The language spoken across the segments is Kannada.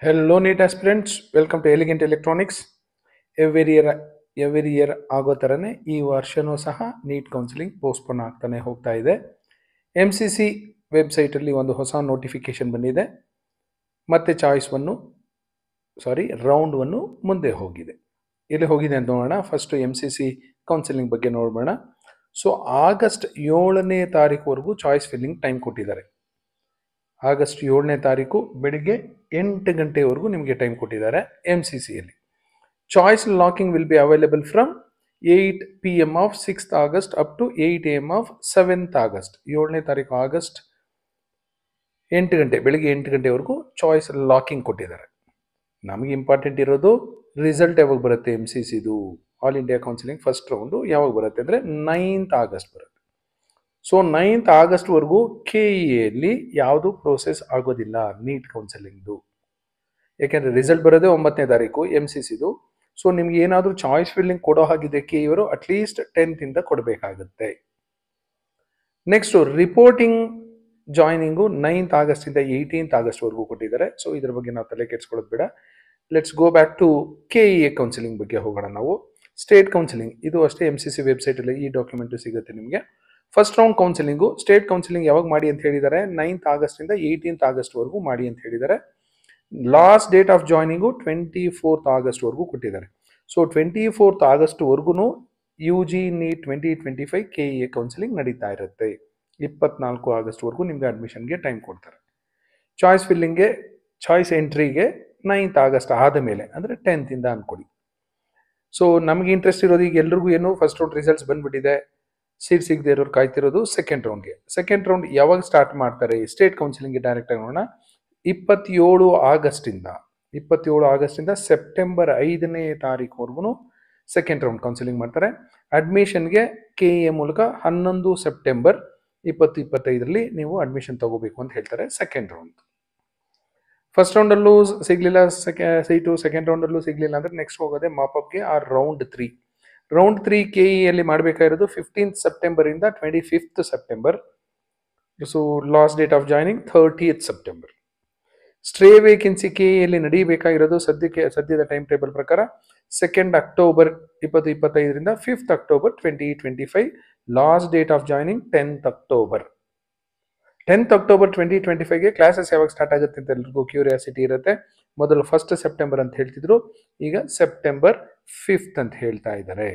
Hello, NEET aspirants. Welcome to Elegant Electronics. Every year ಆಗೋ ಥರನೇ ಈ ವರ್ಷನೂ ಸಹ ನೀಟ್ ಕೌನ್ಸಿಲಿಂಗ್ ಪೋಸ್ಟ್ಪೋನ್ ಆಗ್ತಾನೆ ಹೋಗ್ತಾ ಇದೆ. MCC ವೆಬ್ಸೈಟಲ್ಲಿ ಒಂದು ಹೊಸ ನೋಟಿಫಿಕೇಶನ್ ಬಂದಿದೆ. ಮತ್ತೆ ರೌಂಡ್ ಒನ್ನು ಮುಂದೆ ಹೋಗಿದೆ. ಎಲ್ಲಿ ಹೋಗಿದೆ ಅಂತ ನೋಡೋಣ. ಫಸ್ಟು MCC ಕೌನ್ಸಿಲಿಂಗ್ ಬಗ್ಗೆ ನೋಡೋಣ. ಸೊ ಆಗಸ್ಟ್ 7ನೇ ತಾರೀಕುವರೆಗೂ ಚಾಯ್ಸ್ ಫಿಲ್ಲಿಂಗ್ ಟೈಮ್ ಕೊಟ್ಟಿದ್ದಾರೆ. ಆಗಸ್ಟ್ 7ನೇ ತಾರೀಕು ಬೆಳಿಗ್ಗೆ 8 ಗಂಟೆವರೆಗೂ ನಿಮಗೆ ಟೈಮ್ ಕೊಟ್ಟಿದ್ದಾರೆ MCCಯಲ್ಲಿ. Choice locking will be available from 8 PM of 6th August up to 8 AM of 7th August. 7ನೇ ತಾರೀಕು ಆಗಸ್ಟ್ 8 ಗಂಟೆ ಬೆಳಿಗ್ಗೆ 8 ಗಂಟೆವರೆಗೂ ಚಾಯ್ಸ್ ಲಾಕಿಂಗ್ ಕೊಟ್ಟಿದ್ದಾರೆ. ನಮಗೆ ಇಂಪಾರ್ಟೆಂಟ್ ಇರೋದು ರಿಸಲ್ಟ್ ಯಾವಾಗ ಬರುತ್ತೆ. MCCದು all India counselling first round ಯಾವಾಗ ಬರುತ್ತೆ ಅಂದರೆ 9th August ಬರುತ್ತೆ. ಸೊ 9th Augustವರೆಗೂ KEಯಲ್ಲಿ ಯಾವುದು ಪ್ರೋಸೆಸ್ ಆಗೋದಿಲ್ಲ ನೀಟ್ ಕೌನ್ಸಿಲಿಂಗ್ದು. ಯಾಕೆಂದರೆ ರಿಸಲ್ಟ್ ಬರೋದೇ 9ನೇ ತಾರೀಕು MCCದು. ಸೊ ನಿಮ್ಗೆ ಏನಾದರೂ ಚಾಯ್ಸ್ ಫಿಲ್ಲಿಂಗ್ ಕೊಡೋ ಹಾಗಿದೆ KEಯವರು ಅಟ್ಲೀಸ್ಟ್ 10th ಕೊಡಬೇಕಾಗುತ್ತೆ. Next reporting joining 9th August 18th Augustವರೆಗೂ ಕೊಟ್ಟಿದ್ದಾರೆ. ಸೊ ಇದ್ರ ಬಗ್ಗೆ ನಾವು ತಲೆ ಕೆಡಿಸ್ಕೊಳ್ಳೋದು ಬೇಡ. Let's go back to KEA counselling ಬಗ್ಗೆ ಹೋಗೋಣ ನಾವು. ಸ್ಟೇಟ್ ಕೌನ್ಸಿಲಿಂಗ್ ಇದು ಅಷ್ಟೇ MCC ವೆಬ್ಸೈಟಲ್ಲಿ ಈ ಡಾಕ್ಯುಮೆಂಟು ಸಿಗುತ್ತೆ ನಿಮಗೆ. First round counselling state counselling ಯಾವಾಗ ಮಾಡಿ ಅಂತ ಹೇಳಿದ್ದಾರೆ 9th August 18th Augustವರೆಗೂ ಮಾಡಿ ಅಂತ ಹೇಳಿದ್ದಾರೆ. Last date of joining 24th Augustವರೆಗೂ ಕೊಟ್ಟಿದ್ದಾರೆ. So 24th Augustವರೆಗೂ UG NEET 2025 KEA counselling ನಡೀತಾ ಇರುತ್ತೆ. 24 Augustವರೆಗೂ ನಿಮಗೆ ಅಡ್ಮಿಷನ್ಗೆ ಟೈಮ್ ಕೊಡ್ತಾರೆ. ಚಾಯ್ಸ್ ಫಿಲ್ಲಿಂಗ್ಗೆ ಚಾಯ್ಸ್ ಎಂಟ್ರಿಗೆ 9th August ಆದ ಮೇಲೆ ಅಂದರೆ 10th ಅಂದ್ಕೊಡಿ. ಸೊ ನಮಗೆ ಇಂಟ್ರೆಸ್ಟ್ ಇರೋದು ಈಗ ಎಲ್ರಿಗೂ ಏನು ಫಸ್ಟ್ ರೌಂಡ್ ರಿಸಲ್ಟ್ಸ್ ಬಂದ್ಬಿಟ್ಟಿದೆ. ಸೀಟ್ ಸಿಗದೆ ಇರೋರು ಕಾಯ್ತಿರೋದು ಸೆಕೆಂಡ್ ರೌಂಡ್ಗೆ. ಸೆಕೆಂಡ್ ರೌಂಡ್ ಯಾವಾಗ ಸ್ಟಾರ್ಟ್ ಮಾಡ್ತಾರೆ ಸ್ಟೇಟ್ ಕೌನ್ಸಿಲಿಂಗ್ಗೆ ಡೈರೆಕ್ಟಾಗಿ ನೋಡೋಣ. 27 ಆಗಸ್ಟಿಂದ ಸೆಪ್ಟೆಂಬರ್ 5ನೇ ತಾರೀಕುವರೆಗೂ ಸೆಕೆಂಡ್ ರೌಂಡ್ ಕೌನ್ಸಿಲಿಂಗ್ ಮಾಡ್ತಾರೆ. ಅಡ್ಮಿಷನ್ಗೆ KEA ಮೂಲಕ 11 ಸೆಪ್ಟೆಂಬರ್ 2025 ನೀವು ಅಡ್ಮಿಷನ್ ತಗೋಬೇಕು ಅಂತ ಹೇಳ್ತಾರೆ ಸೆಕೆಂಡ್ ರೌಂಡ್. ಫಸ್ಟ್ ರೌಂಡಲ್ಲೂ ಸಿಗಲಿಲ್ಲ ಸೀಟು, ಸೆಕೆಂಡ್ ರೌಂಡಲ್ಲೂ ಸಿಗಲಿಲ್ಲ ಅಂದರೆ ನೆಕ್ಸ್ಟ್ ಹೋಗೋದೆ ಮಾಪಪ್ಗೆ ಆ ರೌಂಡ್ 3. ರೌಂಡ್ 3 KEಯಲ್ಲಿ ಮಾಡಬೇಕಾಗಿರೋದು 15th ಸೆಪ್ಟೆಂಬರಿಂದ 25th September. So last date of joining 30th September. Stray vacancy KEಯಲ್ಲಿ ನಡೀಬೇಕಾಗಿರೋದು ಸದ್ಯದ ಟೈಮ್ ಟೇಬಲ್ ಪ್ರಕಾರ 2nd October 2025 5th October 2025. Last date of joining 10th October. 10th October 2025ಗೆ ಕ್ಲಾಸಸ್ ಯಾವಾಗ ಸ್ಟಾರ್ಟ್ ಆಗುತ್ತೆ ಅಂತ ಎಲ್ರಿಗೂ ಕ್ಯೂರಿಯಾಸಿಟಿ ಇರುತ್ತೆ. ಮೊದಲು 1st September ಅಂತ ಹೇಳ್ತಿದ್ರು, ಈಗ September 5th ಅಂತ ಹೇಳ್ತಾ ಇದ್ದಾರೆ.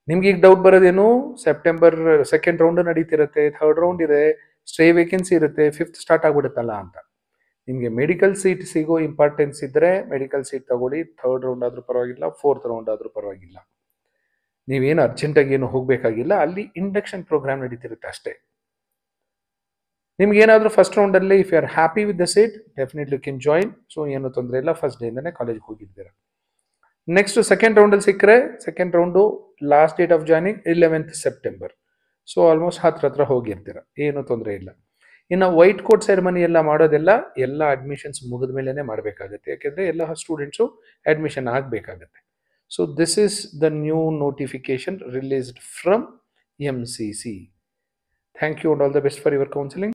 ನಿಮ್ಗೆ ಈಗ ಡೌಟ್ ಬರೋದೇನು, ಸೆಪ್ಟೆಂಬರ್ ಸೆಕೆಂಡ್ ರೌಂಡ್ ನಡೀತಿರುತ್ತೆ, ಥರ್ಡ್ ರೌಂಡ್ ಇದೆ, ಸ್ಟ್ರೇ ವೇಕೆನ್ಸಿ ಇರುತ್ತೆ, 5th ಸ್ಟಾರ್ಟ್ ಆಗ್ಬಿಡುತ್ತಲ್ಲ ಅಂತ. ನಿಮಗೆ ಮೆಡಿಕಲ್ ಸೀಟ್ ಸಿಗೋ ಇಂಪಾರ್ಟೆನ್ಸ್ ಇದ್ದರೆ ಮೆಡಿಕಲ್ ಸೀಟ್ ತಗೊಳ್ಳಿ. ಥರ್ಡ್ ರೌಂಡ್ ಆದರೂ ಪರವಾಗಿಲ್ಲ, 4th ರೌಂಡ್ ಆದರೂ ಪರವಾಗಿಲ್ಲ. ನೀವೇನು ಅರ್ಜೆಂಟಾಗಿ ಏನು ಹೋಗಬೇಕಾಗಿಲ್ಲ. ಅಲ್ಲಿ ಇಂಡಕ್ಷನ್ ಪ್ರೋಗ್ರಾಮ್ ನಡೀತಿರುತ್ತೆ ಅಷ್ಟೇ. ನಿಮ್ಗೇನಾದರೂ ಫಸ್ಟ್ ರೌಂಡಲ್ಲಿ if you are happy with the seat definitely can join. So ಏನು ತೊಂದರೆ ಇಲ್ಲ, ಫಸ್ಟ್ ಡೇಯಿಂದನೇ ಕಾಲೇಜ್ಗೆ ಹೋಗಿದ್ದೀರಾ. ನೆಕ್ಸ್ಟ್ ಸೆಕೆಂಡ್ ರೌಂಡಲ್ಲಿ ಸಿಕ್ಕರೆ second round last date of joining 11th September. So almost ಹತ್ರ ಹೋಗಿರ್ತೀರ, ಏನು ತೊಂದರೆ ಇಲ್ಲ. ಇನ್ನು ವೈಟ್ ಕೋಟ್ ಸೆರೆಮನಿ ಎಲ್ಲ ಮಾಡೋದೆಲ್ಲ ಎಲ್ಲ ಅಡ್ಮಿಷನ್ಸ್ ಮುಗಿದ ಮೇಲೇ ಮಾಡಬೇಕಾಗುತ್ತೆ. ಯಾಕೆಂದರೆ ಎಲ್ಲ ಸ್ಟೂಡೆಂಟ್ಸು ಅಡ್ಮಿಷನ್ ಆಗಬೇಕಾಗತ್ತೆ. So this is the new notification released from MCC. Thank you and all the best for your counseling.